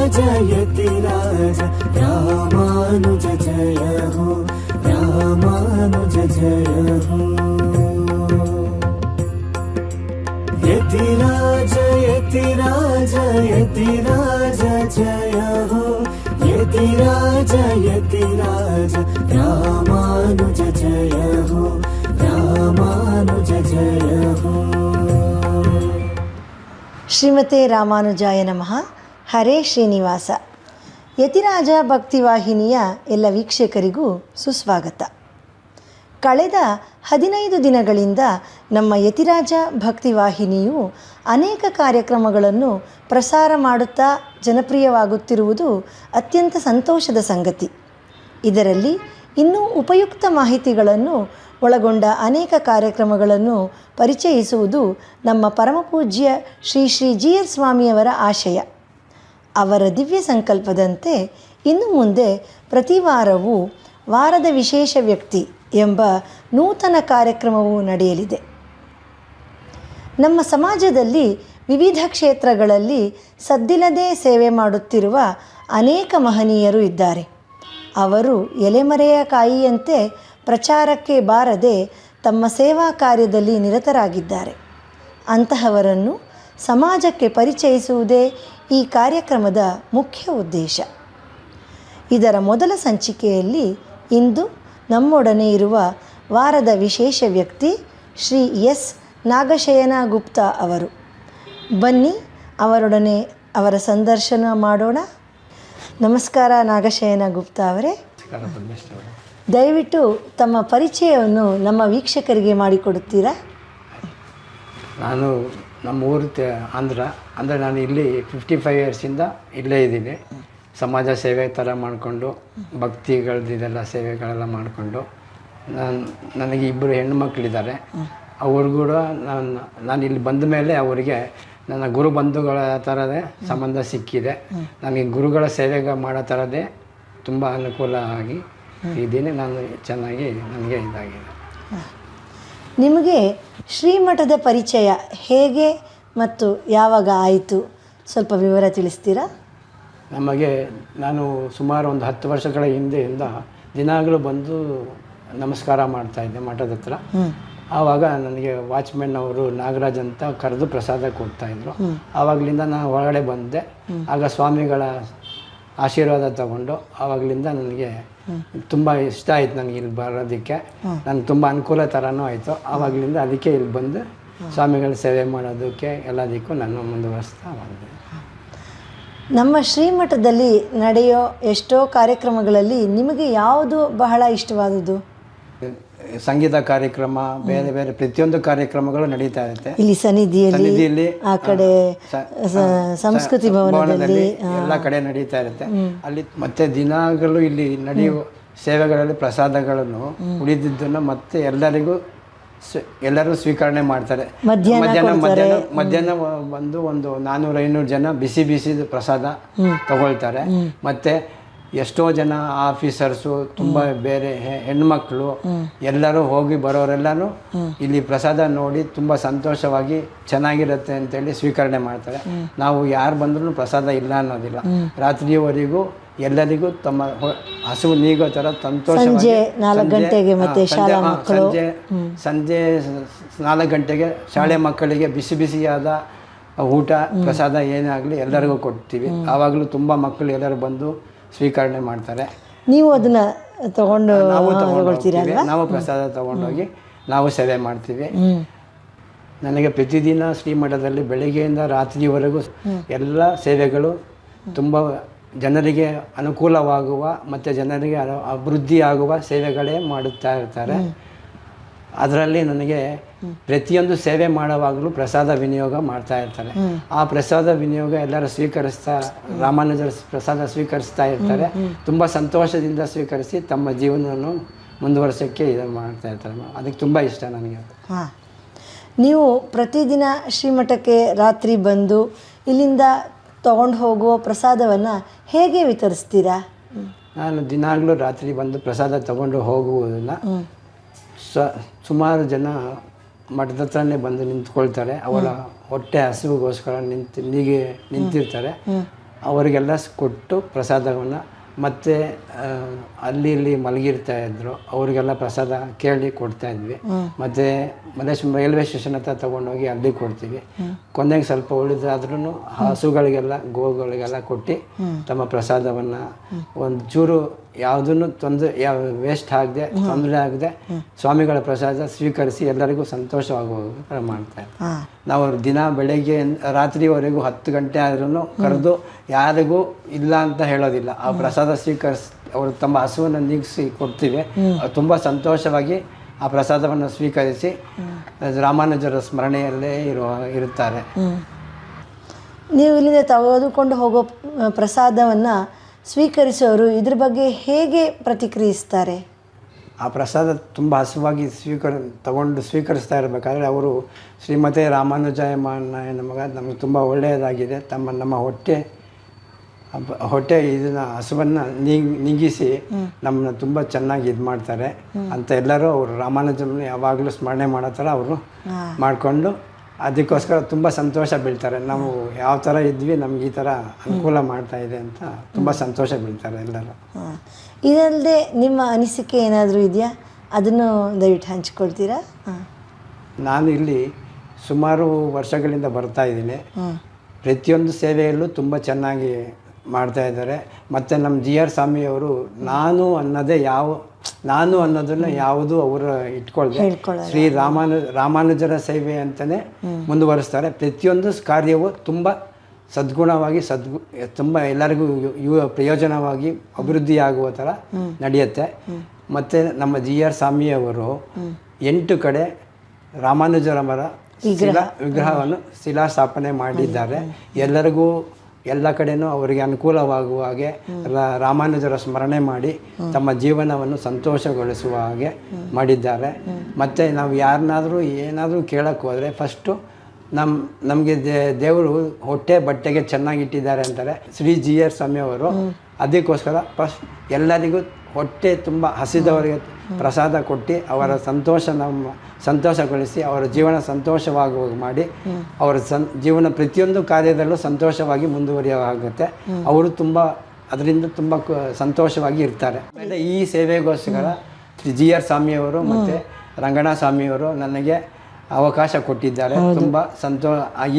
यतिराज रामानुज जय हो रामानुज जय हो यतिराज यतिराज यतिराज जय हो यतिराज यतिराज रामानुज जय हो रामानुज जय हो। ಶ್ರೀಮತೆ ರಾಮಾನುಜಾಯ ನಮಃ. ಹರೇ ಶ್ರೀನಿವಾಸ. ಯತಿರಾಜ ಭಕ್ತಿವಾಹಿನಿಯ ಎಲ್ಲ ವೀಕ್ಷಕರಿಗೂ ಸುಸ್ವಾಗತ. ಕಳೆದ 15 ದಿನಗಳಿಂದ ನಮ್ಮ ಯತಿರಾಜ ಭಕ್ತಿವಾಹಿನಿಯು ಅನೇಕ ಕಾರ್ಯಕ್ರಮಗಳನ್ನು ಪ್ರಸಾರ ಮಾಡುತ್ತಾ ಜನಪ್ರಿಯವಾಗುತ್ತಿರುವುದು ಅತ್ಯಂತ ಸಂತೋಷದ ಸಂಗತಿ. ಇದರಲ್ಲಿ ಇನ್ನೂ ಉಪಯುಕ್ತ ಮಾಹಿತಿಗಳನ್ನು ಒಳಗೊಂಡ ಅನೇಕ ಕಾರ್ಯಕ್ರಮಗಳನ್ನು ಪರಿಚಯಿಸುವುದು ನಮ್ಮ ಪರಮಪೂಜ್ಯ ಶ್ರೀ ಶ್ರೀ ಜಿ ಎಸ್ ಸ್ವಾಮಿಯವರ ಆಶಯ. ಅವರ ದಿವ್ಯ ಸಂಕಲ್ಪದಂತೆ ಇನ್ನು ಮುಂದೆ ಪ್ರತಿ ವಾರವೂ ವಾರದ ವಿಶೇಷ ವ್ಯಕ್ತಿ ಎಂಬ ನೂತನ ಕಾರ್ಯಕ್ರಮವು ನಡೆಯಲಿದೆ. ನಮ್ಮ ಸಮಾಜದಲ್ಲಿ ವಿವಿಧ ಕ್ಷೇತ್ರಗಳಲ್ಲಿ ಸದ್ದಿಲ್ಲದೆ ಸೇವೆ ಮಾಡುತ್ತಿರುವ ಅನೇಕ ಮಹನೀಯರು ಇದ್ದಾರೆ. ಅವರು ಎಲೆಮರೆಯ ಕಾಯಿಯಂತೆ ಪ್ರಚಾರಕ್ಕೆ ಬಾರದೆ ತಮ್ಮ ಸೇವಾ ಕಾರ್ಯದಲ್ಲಿ ನಿರತರಾಗಿದ್ದಾರೆ. ಅಂತಹವರನ್ನು ಸಮಾಜಕ್ಕೆ ಪರಿಚಯಿಸುವುದೇ ಈ ಕಾರ್ಯಕ್ರಮದ ಮುಖ್ಯ ಉದ್ದೇಶ. ಇದರ ಮೊದಲ ಸಂಚಿಕೆಯಲ್ಲಿ ಇಂದು ನಮ್ಮೊಡನೆ ಇರುವ ವಾರದ ವಿಶೇಷ ವ್ಯಕ್ತಿ ಶ್ರೀ ಎಸ್ ನಾಗಶಯನ ಗುಪ್ತಾ ಅವರು. ಬನ್ನಿ ಅವರೊಡನೆ ಅವರ ಸಂದರ್ಶನ ಮಾಡೋಣ. ನಮಸ್ಕಾರ ನಾಗಶಯನ ಗುಪ್ತಾ ಅವರೇ. ದಯವಿಟ್ಟು ತಮ್ಮ ಪರಿಚಯವನ್ನು ನಮ್ಮ ವೀಕ್ಷಕರಿಗೆ ಮಾಡಿಕೊಡುತ್ತೀರಾ? ನಾನು ನಮ್ಮ ಊರು ಅಂದರೆ ನಾನು ಇಲ್ಲಿ 55 ಇಯರ್ಸಿಂದ ಇಲ್ಲೇ ಇದ್ದೀನಿ. ಸಮಾಜ ಸೇವೆ ಥರ ಮಾಡಿಕೊಂಡು ಭಕ್ತಿಗಳದ್ದೆಲ್ಲ ಸೇವೆಗಳೆಲ್ಲ ಮಾಡಿಕೊಂಡು ನನಗೆ 2 ಹೆಣ್ಣುಮಕ್ಕಳಿದ್ದಾರೆ. ಅವ್ರಿಗೂ ಕೂಡ ನಾನು ಇಲ್ಲಿ ಬಂದ ಮೇಲೆ ಅವರಿಗೆ ನನ್ನ ಗುರು ಬಂಧುಗಳ ಥರದೇ ಸಂಬಂಧ ಸಿಕ್ಕಿದೆ. ನನಗೆ ಗುರುಗಳ ಸೇವೆ ಮಾಡೋ ಥರದೇ ತುಂಬ ಅನುಕೂಲ ಆಗಿ ಇದ್ದೀನಿ. ನಾನು ಚೆನ್ನಾಗಿ ನನಗೆ ಇದಾಗಿದೆ. ನಿಮಗೆ ಶ್ರೀಮಠದ ಪರಿಚಯ ಹೇಗೆ ಮತ್ತು ಯಾವಾಗ ಆಯಿತು ಸ್ವಲ್ಪ ವಿವರ ತಿಳಿಸ್ತೀರಾ? ನಾನು ಸುಮಾರು ಒಂದು 10 ವರ್ಷಗಳ ಹಿಂದೆಯಿಂದ ದಿನಾಗಲೂ ಬಂದು ನಮಸ್ಕಾರ ಮಾಡ್ತಾಯಿದ್ದೆ ಮಠದ ಹತ್ರ. ಆವಾಗ ನನಗೆ ವಾಚ್ಮೆನ್ ಅವರು ನಾಗರಾಜ್ ಅಂತ ಕರೆದು ಪ್ರಸಾದ ಕೊಡ್ತಾಯಿದ್ರು. ಆವಾಗಲಿಂದ ನಾನು ಒಳಗಡೆ ಬಂದೆ. ಆಗ ಸ್ವಾಮಿಗಳ ಆಶೀರ್ವಾದ ತಗೊಂಡು ಆವಾಗಲಿಂದ ನನಗೆ ತುಂಬ ಇಷ್ಟ ಆಯಿತು. ನನಗೆ ಇಲ್ಲಿ ಬರೋದಕ್ಕೆ ನನಗೆ ತುಂಬ ಅನುಕೂಲ ಥರನೂ ಆಯಿತು. ಆವಾಗಲಿಂದ ಅದಕ್ಕೆ ಇಲ್ಲಿ ಬಂದು ಸ್ವಾಮಿಗಳ ಸೇವೆ ಮಾಡೋದಕ್ಕೆ ಎಲ್ಲದಕ್ಕೂ ನಾನು ಮುಂದುವರಿಸ್ತಾ ಬಂದೆ. ನಮ್ಮ ಶ್ರೀಮಠದಲ್ಲಿ ನಡೆಯೋ ಎಷ್ಟೋ ಕಾರ್ಯಕ್ರಮಗಳಲ್ಲಿ ನಿಮಗೆ ಯಾವುದು ಬಹಳ ಇಷ್ಟವಾದುದು? ಸಂಗೀತ ಕಾರ್ಯಕ್ರಮ, ಬೇರೆ ಬೇರೆ ಪ್ರತಿಯೊಂದು ಕಾರ್ಯಕ್ರಮಗಳು ನಡೀತಾ ಇರುತ್ತೆ. ಇಲ್ಲಿ ಸನ್ನಿಧಿಯಲ್ಲಿ, ಆ ಕಡೆ ಸಂಸ್ಕೃತಿ ಭವನದಲ್ಲಿ ಎಲ್ಲ ಕಡೆ ನಡೀತಾ ಇರುತ್ತೆ. ಅಲ್ಲಿ ಮತ್ತೆ ದಿನಾಗಲೂ ಇಲ್ಲಿ ನಡೆಯುವ ಸೇವೆಗಳಲ್ಲಿ ಪ್ರಸಾದಗಳನ್ನು ಉಳಿದಿದ್ದನ್ನು ಮತ್ತೆ ಎಲ್ಲರೂ ಸ್ವೀಕರಣೆ ಮಾಡ್ತಾರೆ. ಮಧ್ಯಾಹ್ನ ಬಂದು ಒಂದು 400-500 ಜನ ಬಿಸಿ ಪ್ರಸಾದ ತಗೊಳ್ತಾರೆ. ಮತ್ತೆ ಎಷ್ಟೋ ಜನ ಆಫೀಸರ್ಸು, ತುಂಬ ಬೇರೆ ಹೆಣ್ಮಕ್ಳು ಎಲ್ಲರೂ ಹೋಗಿ ಬರೋರೆಲ್ಲನೂ ಇಲ್ಲಿ ಪ್ರಸಾದ ನೋಡಿ ತುಂಬ ಸಂತೋಷವಾಗಿ ಚೆನ್ನಾಗಿರುತ್ತೆ ಅಂತೇಳಿ ಸ್ವೀಕರಣೆ ಮಾಡ್ತಾರೆ. ನಾವು ಯಾರು ಬಂದ್ರೂ ಪ್ರಸಾದ ಇಲ್ಲ ಅನ್ನೋದಿಲ್ಲ. ರಾತ್ರಿಯವರೆಗೂ ಎಲ್ಲರಿಗೂ ತಮ್ಮ ಹಸಿವು ನೀಗೋ ಥರ ಸಂತೋಷವಾಗಿ ಸಂಜೆ 4 ಗಂಟೆಗೆ ಶಾಲೆ ಮಕ್ಕಳಿಗೆ ಬಿಸಿಯಾದ ಊಟ ಪ್ರಸಾದ ಏನೇ ಆಗಲಿ ಎಲ್ಲರಿಗೂ ಕೊಡ್ತೀವಿ. ಆವಾಗಲೂ ತುಂಬ ಮಕ್ಕಳು ಎಲ್ಲರೂ ಬಂದು ಸ್ವೀಕರಣೆ ಮಾಡ್ತಾರೆ. ನೀವು ಅದನ್ನ ತಗೊಂಡು ನಾವು ಪ್ರಸಾದ ತಗೊಂಡೋಗಿ ನಾವು ಸೇವೆ ಮಾಡ್ತೀವಿ. ನನಗೆ ಪ್ರತಿದಿನ ಶ್ರೀಮಠದಲ್ಲಿ ಬೆಳಗ್ಗೆಯಿಂದ ರಾತ್ರಿಯವರೆಗೂ ಎಲ್ಲ ಸೇವೆಗಳು ತುಂಬ ಜನರಿಗೆ ಅನುಕೂಲವಾಗುವ ಮತ್ತು ಜನರಿಗೆ ಅಭಿವೃದ್ಧಿಯಾಗುವ ಸೇವೆಗಳೇ ಮಾಡುತ್ತಾ ಇರ್ತಾರೆ. ಅದರಲ್ಲಿ ನನಗೆ ಪ್ರತಿಯೊಂದು ಸೇವೆ ಮಾಡುವಾಗಲೂ ಪ್ರಸಾದ ವಿನಿಯೋಗ ಮಾಡ್ತಾ ಇರ್ತಾರೆ. ಆ ಪ್ರಸಾದ ವಿನಿಯೋಗ ಎಲ್ಲರೂ ರಾಮಾನುಜರ ಪ್ರಸಾದ ಸ್ವೀಕರಿಸ್ತಾ ಇರ್ತಾರೆ. ತುಂಬ ಸಂತೋಷದಿಂದ ಸ್ವೀಕರಿಸಿ ತಮ್ಮ ಜೀವನವನ್ನು ಮುಂದುವರ್ಸೋಕ್ಕೆ ಇದು ಮಾಡ್ತಾ ಇರ್ತಾರೆ. ಅದಕ್ಕೆ ತುಂಬ ಇಷ್ಟ ನನಗೆ. ನೀವು ಪ್ರತಿದಿನ ಶ್ರೀಮಠಕ್ಕೆ ರಾತ್ರಿ ಬಂದು ಇಲ್ಲಿಂದ ತಗೊಂಡು ಹೋಗುವ ಪ್ರಸಾದವನ್ನು ಹೇಗೆ ವಿತರಿಸ್ತೀರಾ? ನಾನು ದಿನಾಗಲೂ ರಾತ್ರಿ ಬಂದು ಪ್ರಸಾದ ತಗೊಂಡು ಹೋಗುವುದನ್ನು ಸುಮಾರು ಜನ ಮಠದ ಹತ್ರನೇ ಬಂದು ನಿಂತ್ಕೊಳ್ತಾರೆ. ಅವರ ಹೊಟ್ಟೆ ಹಸಿವಿಗೋಸ್ಕರ ನಿಂತಿರ್ತಾರೆ. ಅವರಿಗೆಲ್ಲ ಕೊಟ್ಟು ಪ್ರಸಾದವನ್ನು ಮತ್ತು ಅಲ್ಲಿ ಇಲ್ಲಿ ಮಲಗಿರ್ತಾ ಇದ್ರು ಅವರಿಗೆಲ್ಲ ಪ್ರಸಾದ ಕೇಳಿ ಕೊಡ್ತಾ ಇದ್ವಿ. ಮತ್ತು ಮಲ್ಲೇಶ್ವರಂ ರೈಲ್ವೆ ಸ್ಟೇಷನ್ ಹತ್ರ ತೊಗೊಂಡೋಗಿ ಅಲ್ಲಿ ಕೊಡ್ತೀವಿ. ಕೊನೆಗೆ ಸ್ವಲ್ಪ ಉಳಿದಾದ್ರೂ ಹಸುಗಳಿಗೆಲ್ಲ ಗೋಗಳಿಗೆಲ್ಲ ಕೊಟ್ಟು ತಮ್ಮ ಪ್ರಸಾದವನ್ನು ಒಂದು ಚೂರು ಯಾವುದನ್ನು ವೇಸ್ಟ್ ಆಗದೆ ತೊಂದರೆ ಆಗದೆ ಸ್ವಾಮಿಗಳ ಪ್ರಸಾದ ಸ್ವೀಕರಿಸಿ ಎಲ್ಲರಿಗೂ ಸಂತೋಷವಾಗುವ ಮಾಡ್ತಾ ಇದ್ವಿ. ನಾವು ದಿನ ಬೆಳಗ್ಗೆ ರಾತ್ರಿವರೆಗೂ 10 ಗಂಟೆ ಆದ್ರೂ ಕರೆದು ಯಾರಿಗೂ ಇಲ್ಲ ಅಂತ ಹೇಳೋದಿಲ್ಲ. ಆ ಪ್ರಸಾದ ಸ್ವೀಕರಿಸಿ ಅವರು ತಮ್ಮ ಹಸುವನ್ನು ನೀಗಿಸಿ ಕೊಡ್ತೀವಿ. ತುಂಬ ಸಂತೋಷವಾಗಿ ಆ ಪ್ರಸಾದವನ್ನು ಸ್ವೀಕರಿಸಿ ರಾಮಾನುಜರ ಸ್ಮರಣೆಯಲ್ಲೇ ಇರುತ್ತಾರೆ. ನೀವು ಇಲ್ಲಿಂದ ತೆಗೆದುಕೊಂಡು ಹೋಗೋ ಪ್ರಸಾದವನ್ನು ಸ್ವೀಕರಿಸೋರು ಇದ್ರ ಬಗ್ಗೆ ಹೇಗೆ ಪ್ರತಿಕ್ರಿಯಿಸ್ತಾರೆ? ಆ ಪ್ರಸಾದ ತುಂಬ ಹಸುವಾಗಿ ಸ್ವೀಕರಿಸ್ತಾ ಇರಬೇಕಾದ್ರೆ ಅವರು ಶ್ರೀಮತಿ ರಾಮಾನುಜಾಯಮಾನ ನಮಗೆ ನಮಗೆ ತುಂಬ ಒಳ್ಳೆಯದಾಗಿದೆ, ನಮ್ಮ ಹೊಟ್ಟೆ ಇದನ್ನು ಹಸುವನ್ನು ನೀಗಿಸಿ ನಮ್ಮನ್ನ ತುಂಬ ಚೆನ್ನಾಗಿ ಇದು ಮಾಡ್ತಾರೆ ಅಂತ ಎಲ್ಲರೂ ಅವರು ರಾಮಾನುಜನ ಯಾವಾಗಲೂ ಸ್ಮರಣೆ ಮಾಡೋ ಥರ ಅವರು ಮಾಡಿಕೊಂಡು ಅದಕ್ಕೋಸ್ಕರ ತುಂಬ ಸಂತೋಷ ಬೀಳ್ತಾರೆ. ನಾವು ಯಾವ ಥರ ಇದ್ವಿ ನಮ್ಗೆ ಈ ಥರ ಅನುಕೂಲ ಮಾಡ್ತಾ ಇದೆ ಅಂತ ತುಂಬ ಸಂತೋಷ ಬೀಳ್ತಾರೆ ಎಲ್ಲರೂ. ಇದಲ್ಲದೆ ನಿಮ್ಮ ಅನಿಸಿಕೆ ಏನಾದರೂ ಇದೆಯಾ? ಅದನ್ನು ದಯವಿಟ್ಟು ಹಂಚ್ಕೊಳ್ತೀರಾ? ನಾನು ಇಲ್ಲಿ ಸುಮಾರು ವರ್ಷಗಳಿಂದ ಬರ್ತಾ ಇದ್ದೀನಿ. ಪ್ರತಿಯೊಂದು ಸೇವೆಯಲ್ಲೂ ತುಂಬ ಚೆನ್ನಾಗಿ ಮಾಡ್ತಾ ಇದ್ದಾರೆ. ಮತ್ತು ನಮ್ಮ GR ಸ್ವಾಮಿಯವರು ನಾನು ಅನ್ನೋದನ್ನು ಯಾವುದು ಅವರು ಇಟ್ಕೊಳ್ಳದೆ ಶ್ರೀ ರಾಮಾನುಜರ ಸೇವೆ ಅಂತಲೇ ಮುಂದುವರಿಸ್ತಾರೆ. ಪ್ರತಿಯೊಂದು ಕಾರ್ಯವು ತುಂಬ ಸದ್ಗುಣವಾಗಿ ತುಂಬ ಎಲ್ಲರಿಗೂ ಪ್ರಯೋಜನವಾಗಿ ಅಭಿವೃದ್ಧಿಯಾಗುವ ಥರ ನಡೆಯುತ್ತೆ. ಮತ್ತು ನಮ್ಮ GR ಸ್ವಾಮಿಯವರು 8 ಕಡೆ ರಾಮಾನುಜರವರ ವಿಗ್ರಹವನ್ನು ಶಿಲಾಸ್ಥಾಪನೆ ಮಾಡಿದ್ದಾರೆ. ಎಲ್ಲರಿಗೂ ಎಲ್ಲ ಕಡೆಯೂ ಅವರಿಗೆ ಅನುಕೂಲವಾಗುವ ಹಾಗೆ ರಾಮಾನುಜರ ಸ್ಮರಣೆ ಮಾಡಿ ತಮ್ಮ ಜೀವನವನ್ನು ಸಂತೋಷಗೊಳಿಸುವ ಹಾಗೆ ಮಾಡಿದ್ದಾರೆ. ಮತ್ತು ನಾವು ಯಾರನ್ನಾದರೂ ಏನಾದರೂ ಕೇಳೋಕ್ಕೆ ಹೋದರೆ ಫಸ್ಟು ನಮಗೆ ದೇವರು ಹೊಟ್ಟೆ ಬಟ್ಟೆಗೆ ಚೆನ್ನಾಗಿಟ್ಟಿದ್ದಾರೆ ಅಂತಾರೆ ಶ್ರೀ GR ಸ್ವಾಮಿಯವರು. ಅದಕ್ಕೋಸ್ಕರ ಫಸ್ಟ್ ಎಲ್ಲರಿಗೂ ಹೊಟ್ಟೆ ತುಂಬ ಹಸಿದವರಿಗೆ ಪ್ರಸಾದ ಕೊಟ್ಟು ಅವರ ಸಂತೋಷಗೊಳಿಸಿ ಅವರ ಜೀವನ ಸಂತೋಷವಾಗುವ ಮಾಡಿ ಅವರ ಜೀವನ ಪ್ರತಿಯೊಂದು ಕಾರ್ಯದಲ್ಲೂ ಸಂತೋಷವಾಗಿ ಮುಂದುವರಿಯಾಗುತ್ತೆ. ಅವರು ಅದರಿಂದ ತುಂಬ ಸಂತೋಷವಾಗಿ ಇರ್ತಾರೆ. ಆಮೇಲೆ ಈ ಸೇವೆಗೋಸ್ಕರ GR ಸ್ವಾಮಿಯವರು ಮತ್ತು ರಂಗಣ್ಣ ಸ್ವಾಮಿಯವರು ನನಗೆ ಅವಕಾಶ ಕೊಟ್ಟಿದ್ದಾರೆ. ತುಂಬ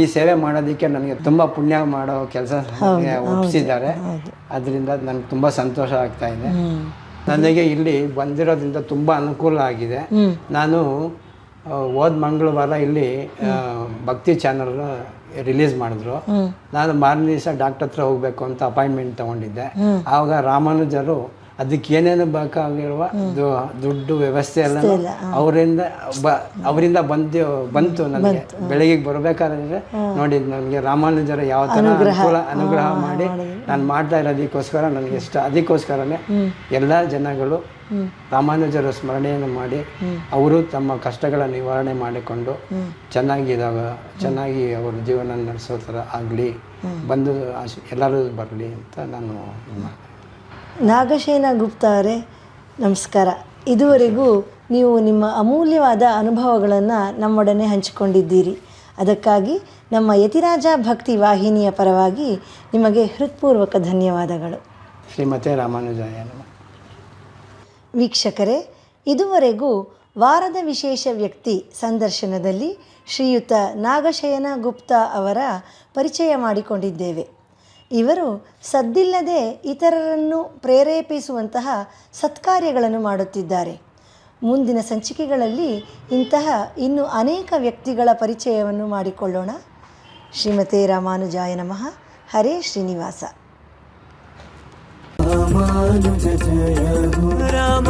ಈ ಸೇವೆ ಮಾಡೋದಕ್ಕೆ ನನಗೆ ತುಂಬ ಪುಣ್ಯ ಮಾಡೋ ಕೆಲಸ ಒಪ್ಪಿಸಿದ್ದಾರೆ. ಅದರಿಂದ ನನಗೆ ತುಂಬ ಸಂತೋಷ ಆಗ್ತಾ ಇದೆ. ನನಗೆ ಇಲ್ಲಿ ಬಂದಿರೋದ್ರಿಂದ ತುಂಬ ಅನುಕೂಲ ಆಗಿದೆ. ನಾನು ಹೋದ ಮಂಗಳವಾರ ಇಲ್ಲಿ ಭಕ್ತಿ ಚಾನಲ್ ರಿಲೀಸ್ ಮಾಡಿದ್ರು. ನಾನು ಮಾರನೇ ದಿವಸ ಡಾಕ್ಟರ್ ಹತ್ರ ಹೋಗಬೇಕು ಅಂತ ಅಪಾಯಿಂಟ್ಮೆಂಟ್ ತೊಗೊಂಡಿದ್ದೆ. ಆವಾಗ ರಾಮಾನುಜರು ಅದಕ್ಕೆ ಏನೇನು ಬೇಕಾಗಿರುವ ದುಡ್ಡು ವ್ಯವಸ್ಥೆ ಎಲ್ಲ ಅವರಿಂದ ಬಂತು. ನನಗೆ ಬೆಳಗ್ಗೆ ಬರಬೇಕಾದ್ರೆ ನೋಡಿ ನನಗೆ ರಾಮಾನುಜರ ಯಾವ ಥರ ಅನುಗ್ರಹ ಮಾಡಿ ನಾನು ಮಾಡ್ತಾ ಇರೋದಕ್ಕೋಸ್ಕರ ನನಗೆ ಇಷ್ಟ. ಅದಕ್ಕೋಸ್ಕರನೇ ಎಲ್ಲ ಜನಗಳು ರಾಮಾನುಜರ ಸ್ಮರಣೆಯನ್ನು ಮಾಡಿ ಅವರು ತಮ್ಮ ಕಷ್ಟಗಳ ನಿವಾರಣೆ ಮಾಡಿಕೊಂಡು ಚೆನ್ನಾಗಿ ಅವರ ಜೀವನ ನಡೆಸೋ ಥರ ಆಗಲಿ, ಬಂದು ಎಲ್ಲರೂ ಬರಲಿ ಅಂತ ನಾನು ನಾಗಶಯನ ಗುಪ್ತಾ ಅವರೇ ನಮಸ್ಕಾರ. ಇದುವರೆಗೂ ನೀವು ನಿಮ್ಮ ಅಮೂಲ್ಯವಾದ ಅನುಭವಗಳನ್ನು ನಮ್ಮೊಡನೆ ಹಂಚಿಕೊಂಡಿದ್ದೀರಿ. ಅದಕ್ಕಾಗಿ ನಮ್ಮ ಯತಿರಾಜ ಭಕ್ತಿ ವಾಹಿನಿಯ ಪರವಾಗಿ ನಿಮಗೆ ಹೃತ್ಪೂರ್ವಕ ಧನ್ಯವಾದಗಳು. ಶ್ರೀಮತಿ ರಾಮಾನುಜಾಯ ನಮಃ. ವೀಕ್ಷಕರೇ, ಇದುವರೆಗೂ ವಾರದ ವಿಶೇಷ ವ್ಯಕ್ತಿ ಸಂದರ್ಶನದಲ್ಲಿ ಶ್ರೀಯುತ ನಾಗಶಯನ ಗುಪ್ತಾ ಅವರ ಪರಿಚಯ ಮಾಡಿಕೊಂಡಿದ್ದೇವೆ. ಇವರು ಸದ್ದಿಲ್ಲದೆ ಇತರರನ್ನು ಪ್ರೇರೇಪಿಸುವಂತಹ ಸತ್ಕಾರ್ಯಗಳನ್ನು ಮಾಡುತ್ತಿದ್ದಾರೆ. ಮುಂದಿನ ಸಂಚಿಕೆಗಳಲ್ಲಿ ಇಂತಹ ಇನ್ನೂ ಅನೇಕ ವ್ಯಕ್ತಿಗಳ ಪರಿಚಯವನ್ನು ಮಾಡಿಕೊಳ್ಳೋಣ. ಶ್ರೀಮತೆ ರಾಮಾನುಜಾಯ ನಮಃ. ಹರೇ ಶ್ರೀನಿವಾಸ. ರಾಮಾನುಜ ಜಯ ರಾಮ